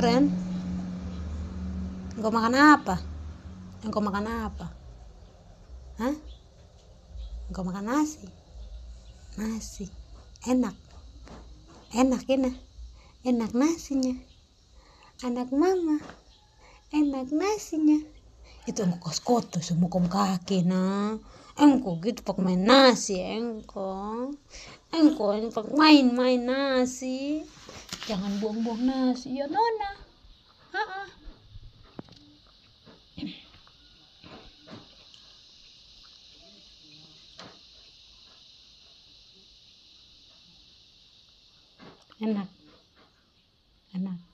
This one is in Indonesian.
Ren, engkau makan apa? Engkau makan apa? Hah? Engkau makan nasi? Nasi. Enak. Enak ini. Enak nasinya. Anak mama. Enak nasinya. Itu engkau koskoto semua kom kaki nah. Engkau gitu pak main nasi engkau. Engkau ini pak main nasi. Jangan buang-buang nasi ya nona. Enak. Enak.